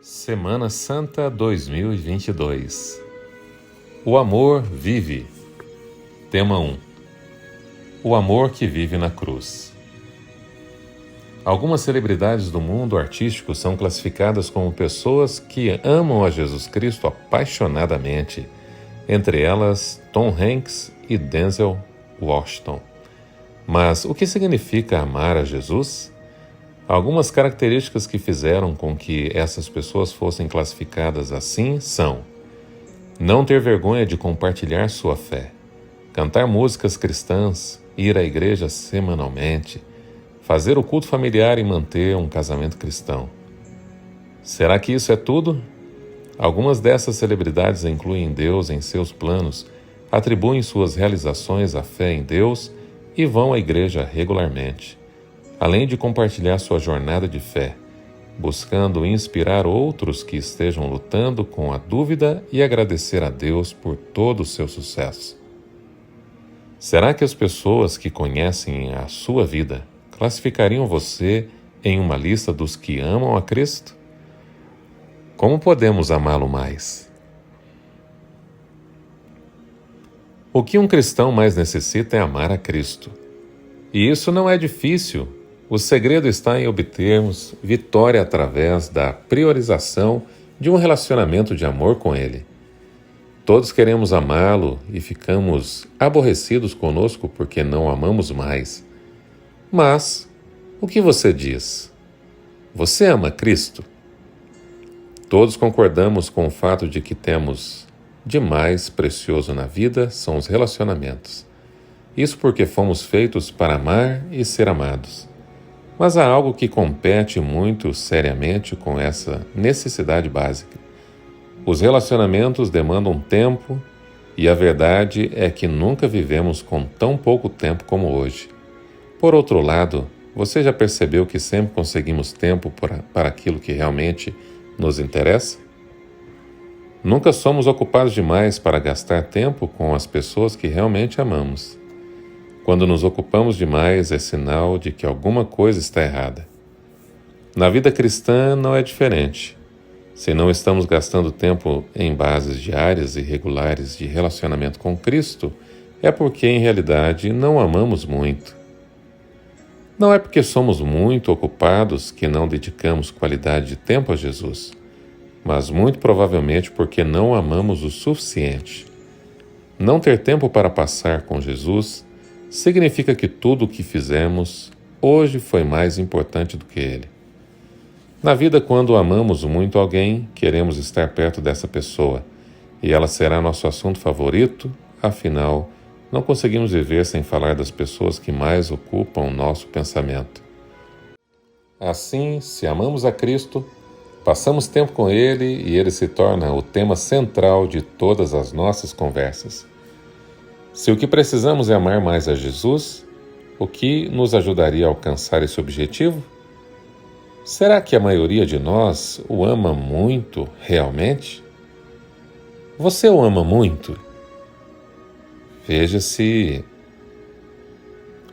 Semana Santa 2022. O amor vive. Tema 1. O amor que vive na cruz. Algumas celebridades do mundo artístico são classificadas como pessoas que amam a Jesus Cristo apaixonadamente, entre elas Tom Hanks e Denzel Washington. Mas o que significa amar a Jesus? Algumas características que fizeram com que essas pessoas fossem classificadas assim são: não ter vergonha de compartilhar sua fé, cantar músicas cristãs, ir à igreja semanalmente, fazer o culto familiar e manter um casamento cristão. Será que isso é tudo? Algumas dessas celebridades incluem Deus em seus planos, atribuem suas realizações à fé em Deus e vão à igreja regularmente, além de compartilhar sua jornada de fé, buscando inspirar outros que estejam lutando com a dúvida e agradecer a Deus por todo o seu sucesso. Será que as pessoas que conhecem a sua vida classificariam você em uma lista dos que amam a Cristo? Como podemos amá-lo mais? O que um cristão mais necessita é amar a Cristo. E isso não é difícil. O segredo está em obtermos vitória através da priorização de um relacionamento de amor com Ele. Todos queremos amá-lo e ficamos aborrecidos conosco porque não o amamos mais. Mas, o que você diz? Você ama Cristo? Todos concordamos com o fato de que temos de mais precioso na vida são os relacionamentos. Isso porque fomos feitos para amar e ser amados. Mas há algo que compete muito seriamente com essa necessidade básica. Os relacionamentos demandam tempo e a verdade é que nunca vivemos com tão pouco tempo como hoje. Por outro lado, você já percebeu que sempre conseguimos tempo para aquilo que realmente nos interessa? Nunca somos ocupados demais para gastar tempo com as pessoas que realmente amamos. Quando nos ocupamos demais, é sinal de que alguma coisa está errada. Na vida cristã não é diferente. Se não estamos gastando tempo em bases diárias e regulares de relacionamento com Cristo, é porque, em realidade, não amamos muito. Não é porque somos muito ocupados que não dedicamos qualidade de tempo a Jesus, mas muito provavelmente porque não amamos o suficiente. Não ter tempo para passar com Jesus significa que tudo o que fizemos hoje foi mais importante do que Ele. Na vida, quando amamos muito alguém, queremos estar perto dessa pessoa, e ela será nosso assunto favorito, afinal, não conseguimos viver sem falar das pessoas que mais ocupam o nosso pensamento. Assim, se amamos a Cristo, passamos tempo com Ele e Ele se torna o tema central de todas as nossas conversas. Se o que precisamos é amar mais a Jesus, o que nos ajudaria a alcançar esse objetivo? Será que a maioria de nós o ama muito realmente? Você o ama muito? Veja se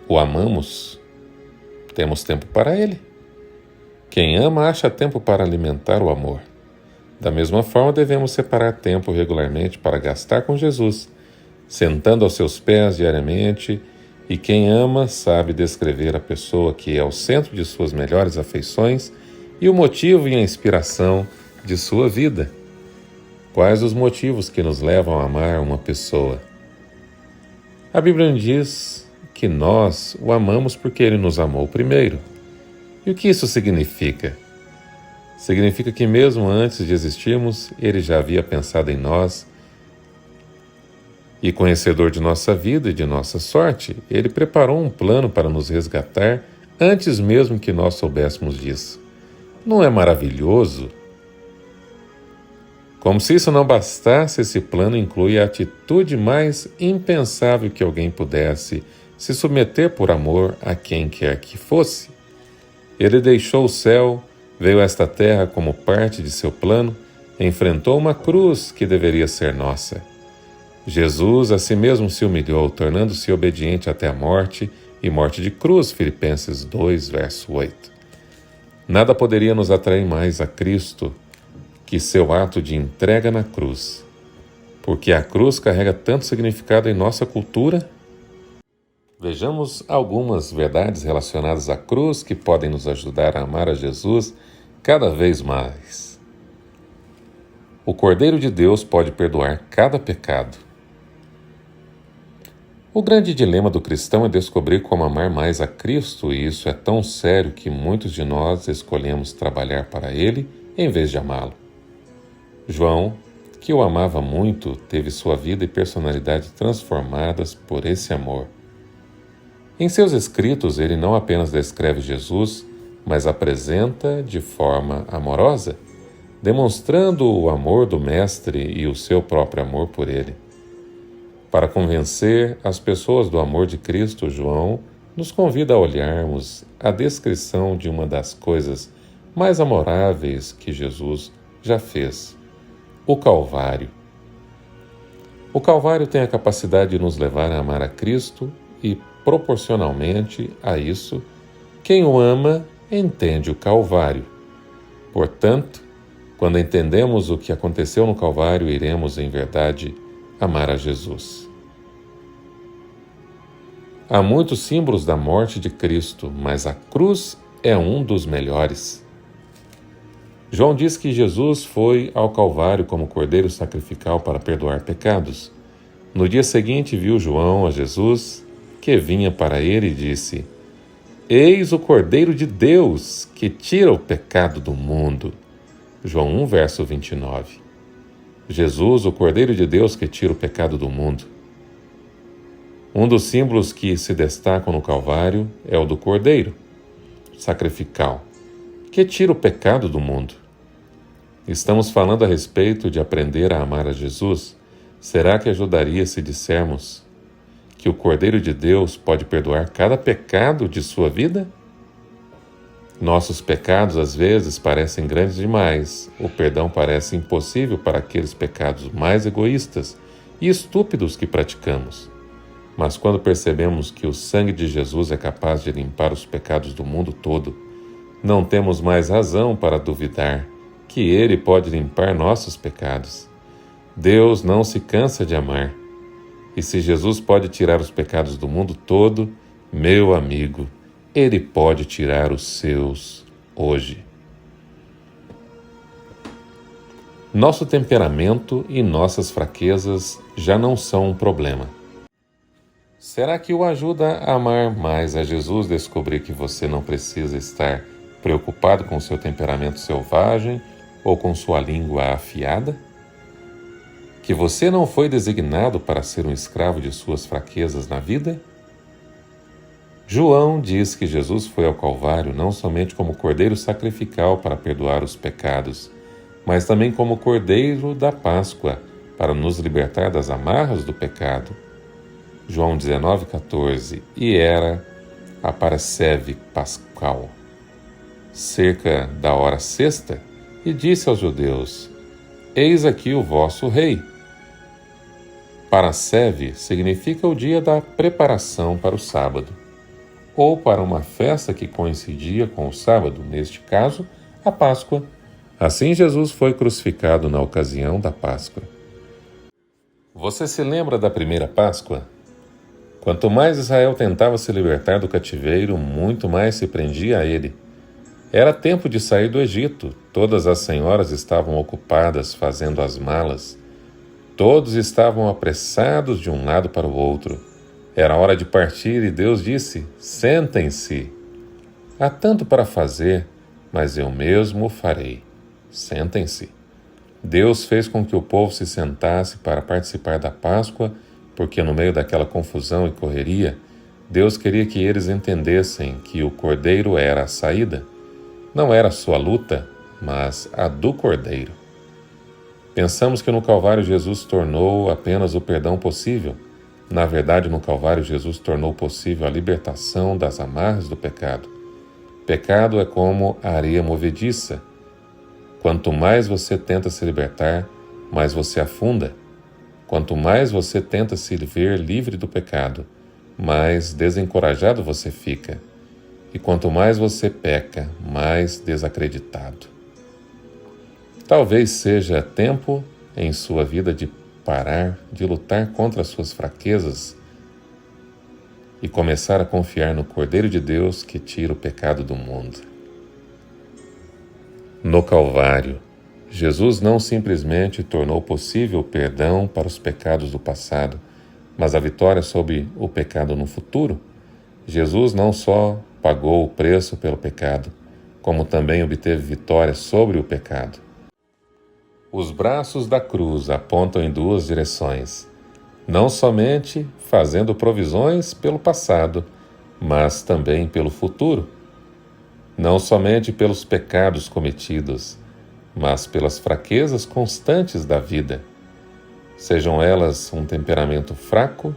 o amamos, temos tempo para Ele. Quem ama acha tempo para alimentar o amor. Da mesma forma, devemos separar tempo regularmente para gastar com Jesus, sentando aos seus pés diariamente, e quem ama sabe descrever a pessoa que é o centro de suas melhores afeições e o motivo e a inspiração de sua vida. Quais os motivos que nos levam a amar uma pessoa? A Bíblia diz que nós o amamos porque Ele nos amou primeiro. E o que isso significa? Significa que mesmo antes de existirmos, Ele já havia pensado em nós, e conhecedor de nossa vida e de nossa sorte, Ele preparou um plano para nos resgatar antes mesmo que nós soubéssemos disso. Não é maravilhoso? Como se isso não bastasse, esse plano inclui a atitude mais impensável que alguém pudesse se submeter por amor a quem quer que fosse. Ele deixou o céu, veio a esta terra como parte de seu plano, enfrentou uma cruz que deveria ser nossa. Jesus a si mesmo se humilhou, tornando-se obediente até a morte, e morte de cruz, Filipenses 2, verso 8. Nada poderia nos atrair mais a Cristo que seu ato de entrega na cruz, porque a cruz carrega tanto significado em nossa cultura. Vejamos algumas verdades relacionadas à cruz que podem nos ajudar a amar a Jesus cada vez mais. O Cordeiro de Deus pode perdoar cada pecado. O grande dilema do cristão é descobrir como amar mais a Cristo, e isso é tão sério que muitos de nós escolhemos trabalhar para Ele em vez de amá-lo. João, que o amava muito, teve sua vida e personalidade transformadas por esse amor. Em seus escritos, ele não apenas descreve Jesus, mas apresenta de forma amorosa, demonstrando o amor do Mestre e o seu próprio amor por ele. Para convencer as pessoas do amor de Cristo, João nos convida a olharmos a descrição de uma das coisas mais amoráveis que Jesus já fez: o Calvário. O Calvário tem a capacidade de nos levar a amar a Cristo e, proporcionalmente a isso, quem o ama entende o Calvário. Portanto, quando entendemos o que aconteceu no Calvário, iremos, em verdade, amar a Jesus. Há muitos símbolos da morte de Cristo, mas a cruz é um dos melhores. João diz que Jesus foi ao Calvário como cordeiro sacrificial para perdoar pecados. No dia seguinte, viu João a Jesus, que vinha para ele, e disse: Eis o Cordeiro de Deus, que tira o pecado do mundo. João 1, verso 29. Jesus, o Cordeiro de Deus que tira o pecado do mundo. Um dos símbolos que se destacam no Calvário é o do Cordeiro sacrificial, que tira o pecado do mundo. Estamos falando a respeito de aprender a amar a Jesus. Será que ajudaria se dissermos que o Cordeiro de Deus pode perdoar cada pecado de sua vida? Nossos pecados às vezes parecem grandes demais. O perdão parece impossível para aqueles pecados mais egoístas e estúpidos que praticamos. Mas quando percebemos que o sangue de Jesus é capaz de limpar os pecados do mundo todo, não temos mais razão para duvidar que Ele pode limpar nossos pecados. Deus não se cansa de amar. E se Jesus pode tirar os pecados do mundo todo, meu amigo, Ele pode tirar os seus hoje. Nosso temperamento e nossas fraquezas já não são um problema. Será que o ajuda a amar mais a Jesus descobrir que você não precisa estar preocupado com seu temperamento selvagem ou com sua língua afiada? Que você não foi designado para ser um escravo de suas fraquezas na vida? João diz que Jesus foi ao Calvário não somente como cordeiro sacrificial para perdoar os pecados, mas também como cordeiro da Páscoa para nos libertar das amarras do pecado. João 19,14. E era a Parasceve Pascal, cerca da hora sexta, e disse aos judeus: Eis aqui o vosso rei. Parasceve significa o dia da preparação para o sábado, ou para uma festa que coincidia com o sábado, neste caso, a Páscoa. Assim Jesus foi crucificado na ocasião da Páscoa. Você se lembra da primeira Páscoa? Quanto mais Israel tentava se libertar do cativeiro, muito mais se prendia a ele. Era tempo de sair do Egito. Todas as senhoras estavam ocupadas fazendo as malas. Todos estavam apressados de um lado para o outro. Era hora de partir e Deus disse: Sentem-se. Há tanto para fazer, mas eu mesmo farei. Sentem-se. Deus fez com que o povo se sentasse para participar da Páscoa, porque no meio daquela confusão e correria, Deus queria que eles entendessem que o Cordeiro era a saída. Não era a sua luta, mas a do Cordeiro. Pensamos que no Calvário Jesus tornou apenas o perdão possível. Na verdade, no Calvário Jesus tornou possível a libertação das amarras do pecado. Pecado é como a areia movediça. Quanto mais você tenta se libertar, mais você afunda. Quanto mais você tenta se ver livre do pecado, mais desencorajado você fica. E quanto mais você peca, mais desacreditado. Talvez seja tempo em sua vida de parar de lutar contra as suas fraquezas e começar a confiar no Cordeiro de Deus que tira o pecado do mundo. No Calvário, Jesus não simplesmente tornou possível o perdão para os pecados do passado, mas a vitória sobre o pecado no futuro. Jesus não só pagou o preço pelo pecado, como também obteve vitória sobre o pecado. Os braços da cruz apontam em duas direções, não somente fazendo provisões pelo passado, mas também pelo futuro. Não somente pelos pecados cometidos, mas pelas fraquezas constantes da vida, sejam elas um temperamento fraco,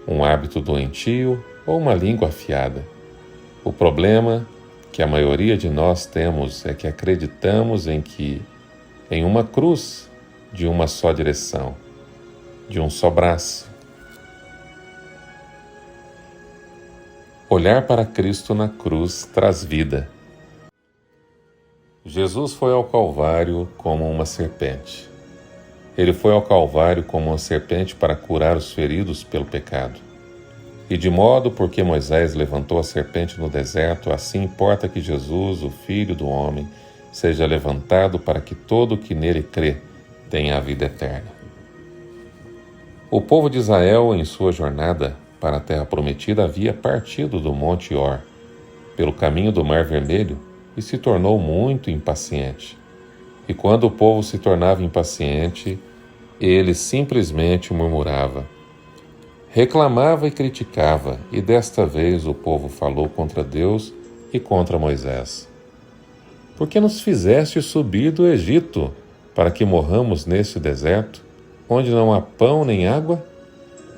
um hábito doentio ou uma língua afiada. O problema que a maioria de nós temos é que acreditamos em uma cruz de uma só direção, de um só braço. Olhar para Cristo na cruz traz vida. Jesus foi ao Calvário como uma serpente. Ele foi ao Calvário como uma serpente para curar os feridos pelo pecado. E de modo porque Moisés levantou a serpente no deserto, assim importa que Jesus, o Filho do Homem, seja levantado para que todo o que nele crê tenha a vida eterna. O povo de Israel, em sua jornada para a Terra Prometida, havia partido do Monte Or, pelo caminho do Mar Vermelho, e se tornou muito impaciente. E quando o povo se tornava impaciente, ele simplesmente murmurava, reclamava e criticava, e desta vez o povo falou contra Deus e contra Moisés. Por que nos fizeste subir do Egito, para que morramos neste deserto, onde não há pão nem água?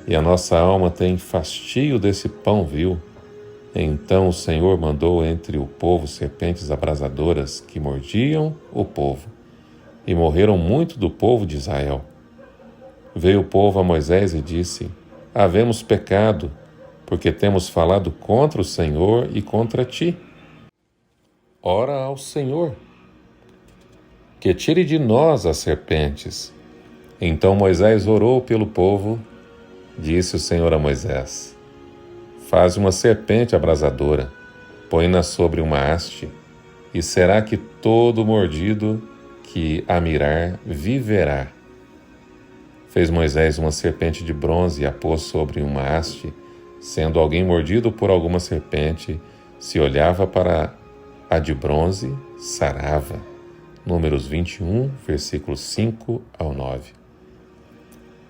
E a nossa alma tem fastio desse pão vil. Então o Senhor mandou entre o povo serpentes abrasadoras que mordiam o povo, e morreram muito do povo de Israel. Veio o povo a Moisés e disse, havemos pecado, porque temos falado contra o Senhor e contra ti. Ora ao Senhor, que tire de nós as serpentes. Então Moisés orou pelo povo, disse o Senhor a Moisés, faz uma serpente abrasadora, põe-na sobre uma haste, e será que todo mordido que a mirar viverá. Fez Moisés uma serpente de bronze e a pôs sobre uma haste, sendo alguém mordido por alguma serpente, se olhava para a de bronze, sarava. Números 21, versículos 5 ao 9.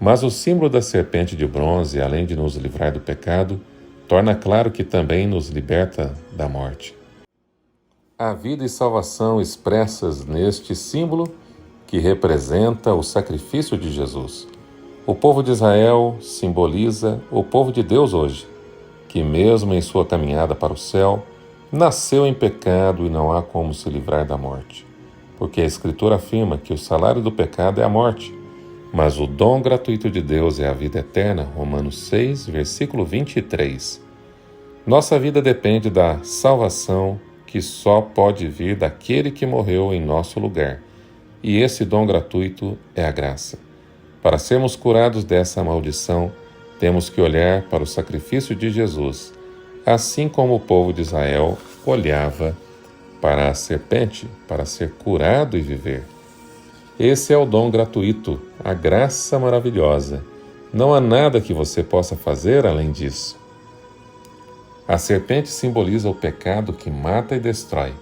Mas o símbolo da serpente de bronze, além de nos livrar do pecado, torna claro que também nos liberta da morte. A vida e salvação expressas neste símbolo que representa o sacrifício de Jesus. O povo de Israel simboliza o povo de Deus hoje, que mesmo em sua caminhada para o céu, nasceu em pecado e não há como se livrar da morte. Porque a Escritura afirma que o salário do pecado é a morte, mas o dom gratuito de Deus é a vida eterna, Romanos 6, versículo 23. Nossa vida depende da salvação que só pode vir daquele que morreu em nosso lugar, e esse dom gratuito é a graça. Para sermos curados dessa maldição, temos que olhar para o sacrifício de Jesus, assim como o povo de Israel olhava para a serpente, para ser curado e viver. Esse é o dom gratuito, a graça maravilhosa. Não há nada que você possa fazer além disso. A serpente simboliza o pecado que mata e destrói.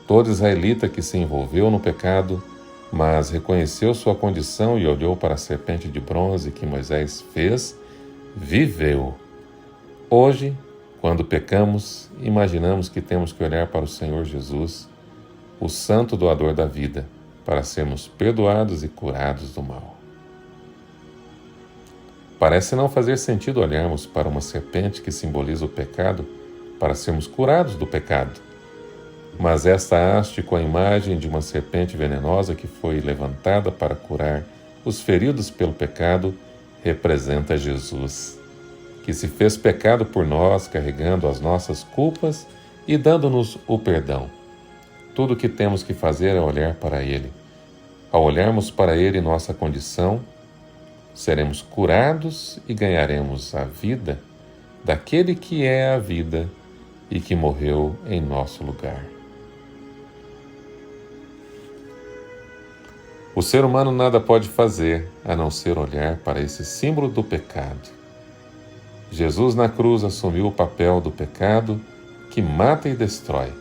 Todo israelita que se envolveu no pecado, mas reconheceu sua condição e olhou para a serpente de bronze que Moisés fez, viveu. Hoje, quando pecamos, imaginamos que temos que olhar para o Senhor Jesus, o santo doador da vida, para sermos perdoados e curados do mal. Parece não fazer sentido olharmos para uma serpente que simboliza o pecado para sermos curados do pecado. Mas esta haste com a imagem de uma serpente venenosa que foi levantada para curar os feridos pelo pecado representa Jesus, que se fez pecado por nós, carregando as nossas culpas e dando-nos o perdão. Tudo o que temos que fazer é olhar para Ele. Ao olharmos para Ele nossa condição, seremos curados e ganharemos a vida daquele que é a vida e que morreu em nosso lugar. O ser humano nada pode fazer a não ser olhar para esse símbolo do pecado. Jesus na cruz assumiu o papel do pecado que mata e destrói.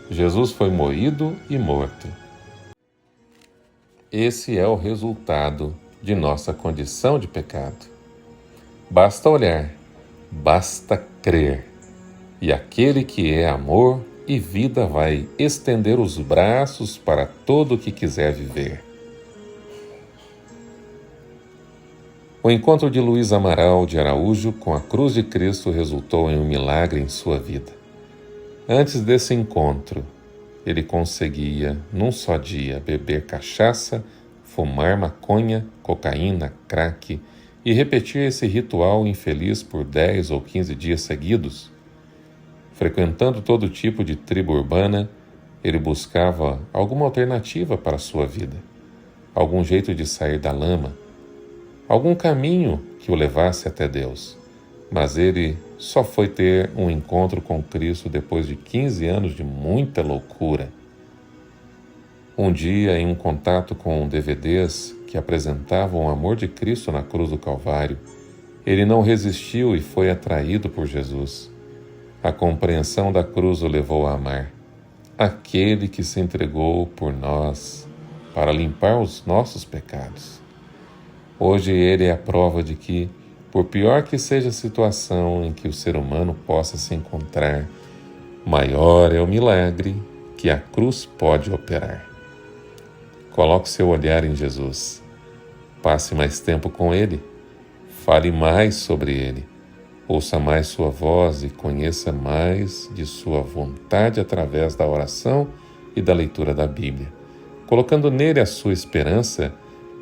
Jesus foi moído e morto. Esse é o resultado de nossa condição de pecado. Basta olhar, basta crer, e aquele que é amor e vida vai estender os braços para todo o que quiser viver. O encontro de Luiz Amaral de Araújo com a cruz de Cristo resultou em um milagre em sua vida. Antes desse encontro, ele conseguia, num só dia, beber cachaça, fumar maconha, cocaína, crack e repetir esse ritual infeliz por 10 ou 15 dias seguidos. Frequentando todo tipo de tribo urbana, ele buscava alguma alternativa para a sua vida, algum jeito de sair da lama, algum caminho que o levasse até Deus. Mas ele só foi ter um encontro com Cristo depois de 15 anos de muita loucura. Um dia, em um contato com DVDs que apresentavam o amor de Cristo na cruz do Calvário, ele não resistiu e foi atraído por Jesus. A compreensão da cruz o levou a amar aquele que se entregou por nós para limpar os nossos pecados. Hoje ele é a prova de que, por pior que seja a situação em que o ser humano possa se encontrar, maior é o milagre que a cruz pode operar. Coloque seu olhar em Jesus. Passe mais tempo com Ele. Fale mais sobre Ele. Ouça mais sua voz e conheça mais de sua vontade através da oração e da leitura da Bíblia, colocando nele a sua esperança,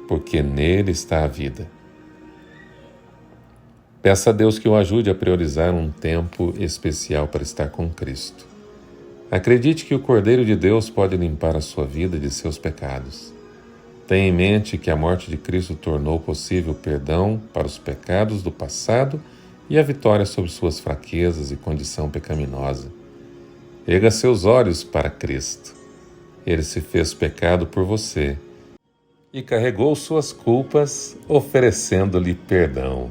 porque nele está a vida. Peça a Deus que o ajude a priorizar um tempo especial para estar com Cristo. Acredite que o Cordeiro de Deus pode limpar a sua vida de seus pecados. Tenha em mente que a morte de Cristo tornou possível o perdão para os pecados do passado e a vitória sobre suas fraquezas e condição pecaminosa. Erga seus olhos para Cristo. Ele se fez pecado por você e carregou suas culpas, oferecendo-lhe perdão.